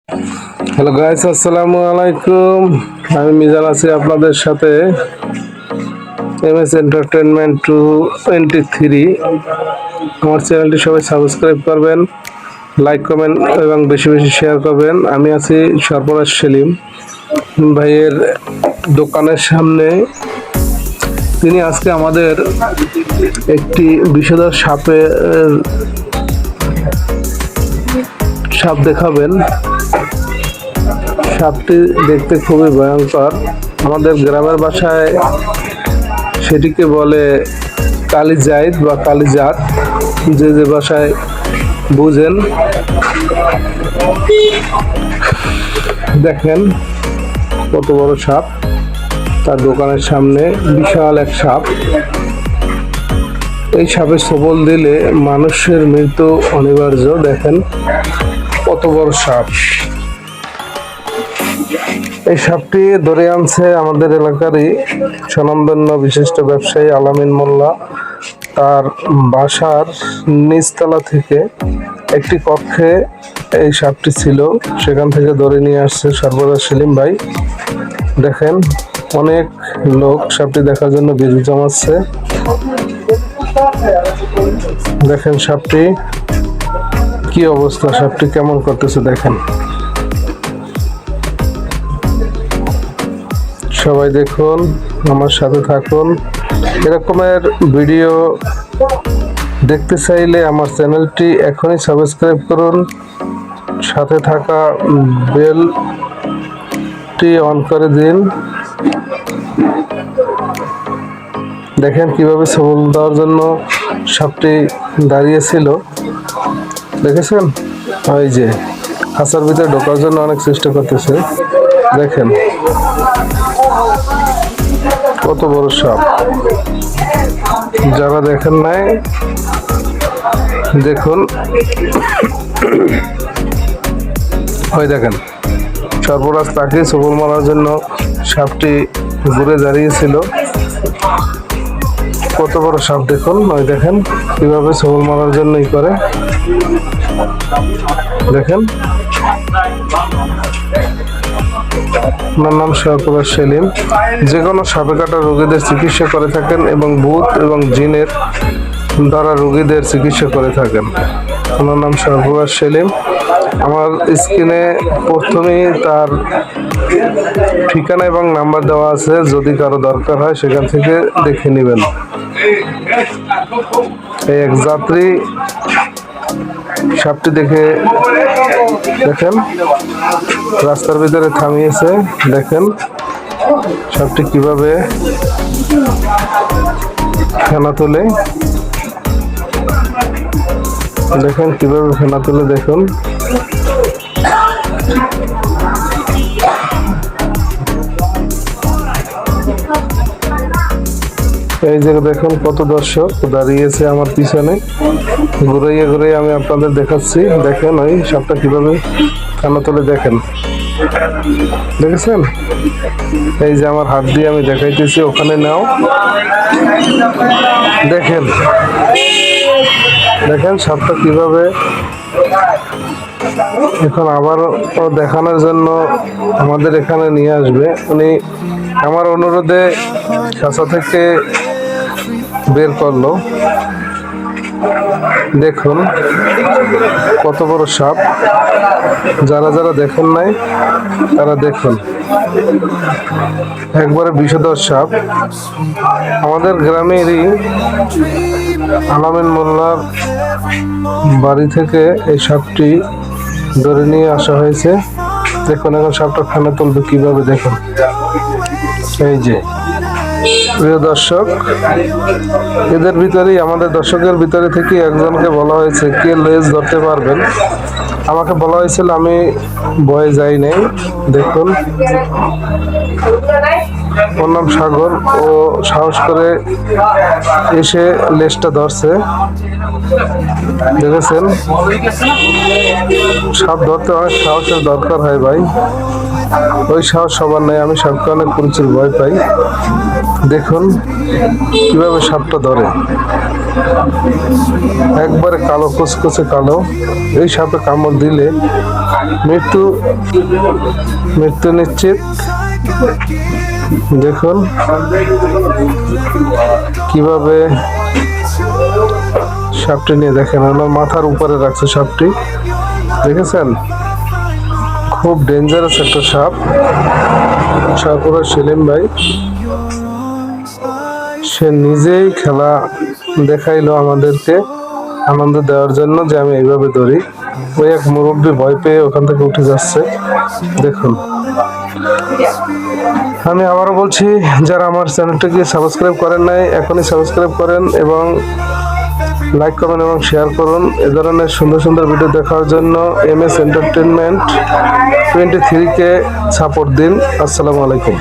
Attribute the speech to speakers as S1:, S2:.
S1: Hello guys, আসসালামু আলাইকুম। আমি মিজান আছি আপনাদের সাথে। এমএস এন্টারটেনমেন্ট 23 আমার চ্যানেলটি সবাই সাবস্ক্রাইব করবেন, লাইক কমেন্ট এবং বেশি বেশি শেয়ার করবেন। আমি আছি সরফরাজ সেলিম ভাইয়ের দোকানের সামনে। তিনি আজকে আমাদের একটি বিষধর সাপ দেখাবেন। সাপটি দেখতে খুবই ভয়ঙ্কর। আমাদের গ্রামের ভাষায় সেটিকে বলে কালিজাইদ বা কালিজাত, যে যে ভাষায় বুঝেন। দেখেন কত বড় সাপ, তার দোকানের সামনে বিশাল এক সাপ। এই সাপে ছোবল দিলে মানুষের মৃত্যু অনিবার্য। দেখেন কত বড় সাপ। এই সাপটি ধরে আনছে আমাদের এলাকারই স্বনামধন্য বিশিষ্ট ব্যবসায়ী আলামিন মোল্লা। তার বাসার নিচতলা থেকে একটি কক্ষে এই সাপটি ছিল, সেখান থেকে ধরে নিয়ে আসছে সরফরাজ সেলিম ভাই। দেখেন অনেক লোক সাপটি দেখার জন্য ভিড় জমাচ্ছে। দেখেন সাপটি কি অবস্থা, সাপটি কেমন করতেছে দেখেন। সবাই দেখুন, আমার সাথে থাকুন। এরকমের ভিডিও দেখতে চাইলে আমার চ্যানেলটি এখনই সাবস্ক্রাইব করুন, সাথে থাকা বেলটি অন করে দিন। দেখেন কিভাবে সবল দেওয়ার জন্য সাপটি দাঁড়িয়েছিল, দেখেছেন? ওই যে খাঁচার ভিতরে ঢোকার জন্য অনেক চেষ্টা করতেছে। দেখেন কত বড় সাপ। যারা দেখেন নাই দেখুন। ওই দেখেন সর্বরাজ তাকে সবল মারার জন্য সাপটি ঘুরে দাঁড়িয়েছিল। কত বড় সাপ দেখুন। ওই দেখেন কিভাবে সবল মারার জন্যই করে। দেখেন, আমার নাম সরফরাজ সেলিম। যে কোনো সাপে কাটা রোগীদের চিকিৎসা করে থাকেন এবং ভূত এবং জিনের দ্বারা রোগীদের চিকিৎসা করে থাকেন। আমার নাম সরফরাজ সেলিম। আমার স্ক্রিনে প্রথমেই তার ঠিকানা এবং নাম্বার দেওয়া আছে, যদি কারো দরকার হয় সেখান থেকে দেখে নেবেন। এই এক যাত্রী সাপটি দেখেন রাস্তার ভিতরে থামিয়েছে। দেখেন সাপটি কিভাবে ফেনা তোলে। দেখেন কিভাবে ফেনা তোলে। দেখুন এই যে দেখুন কত দর্শক দাঁড়িয়েছে আমার পিছনে। ঘুরাইয়ে ঘুরাইয়ে আমি আপনাদের দেখাচ্ছি। দেখেন ওই সাপটা কিভাবে ফেনা তোলে। দেখেন, দেখেছেন? এই যে আমার হাত দিয়ে আমি দেখাইতেছি, ওখানে নাও। দেখেন দেখেন সাপটা কিভাবে এখন আবার দেখানোর জন্য আমাদের এখানে নিয়ে আসবে। উনি আমার অনুরোধে খাঁচা থেকে বের করলো। দেখুন কত বড় সাপ। যারা যারা দেখেন নাই তারা দেখুন, একবারে বিষধর সাপ। আমাদের গ্রামেরই আলামিন মোল্লার বাড়ি থেকে এই সাপটি ধরে নিয়ে আসা হয়েছে। দেখুন এখন সাপটা ফেনা তুলবে কিভাবে। দেখুন এই যে প্রিয় দর্শক, এদের ভিতরেই আমাদের দর্শকের ভিতরে থেকে একজনকে বলা হয়েছে কে লেজ ধরতে পারবেন। আমাকে বলা হয়েছিল, আমি ভয়ে যাই নাই। দেখুন ওর নাম সাগর। ও সাহস করে এসে লেজটা ধরছে। দেখেছেন সাপ ধরতে অনেক সাহসের দরকার হয় ভাই। ওই সাহস সবার নাই। আমি সাপকে অনেক প্রচুর ভয় পাই। দেখুন কিভাবে সাপটা ধরে, একবারে কালো, কুচকুচে কালো। এই সাপে কামড় দিলে মৃত্যু নিশ্চিত। দেখুন কিভাবে সাপটি নিয়ে, দেখেন আমার মাথার উপরে রাখছে সাপটি, দেখেছেন? খুব ডেঞ্জারাস একটা সাপ। সাপুরা সেলিম ভাই সে নিজেই খেলা দেখাইলো আমাদেরকে আনন্দ দেওয়ার জন্য যে আমি এইভাবে ধরি। ওই এক মুরব্বী ভয় পেয়ে ওখান থেকে উঠে যাচ্ছে, দেখুন। আমি আবারও বলছি, যারা আমার চ্যানেলটিকে সাবস্ক্রাইব করেন নাই এখনই সাবস্ক্রাইব করেন এবং লাইক কমেন্ট এবং শেয়ার করুন। এ ধরনের সুন্দর সুন্দর ভিডিও দেখার জন্য MS এন্টারটেইনমেন্ট 23 কে সাপোর্ট দিন। আসসালামু আলাইকুম।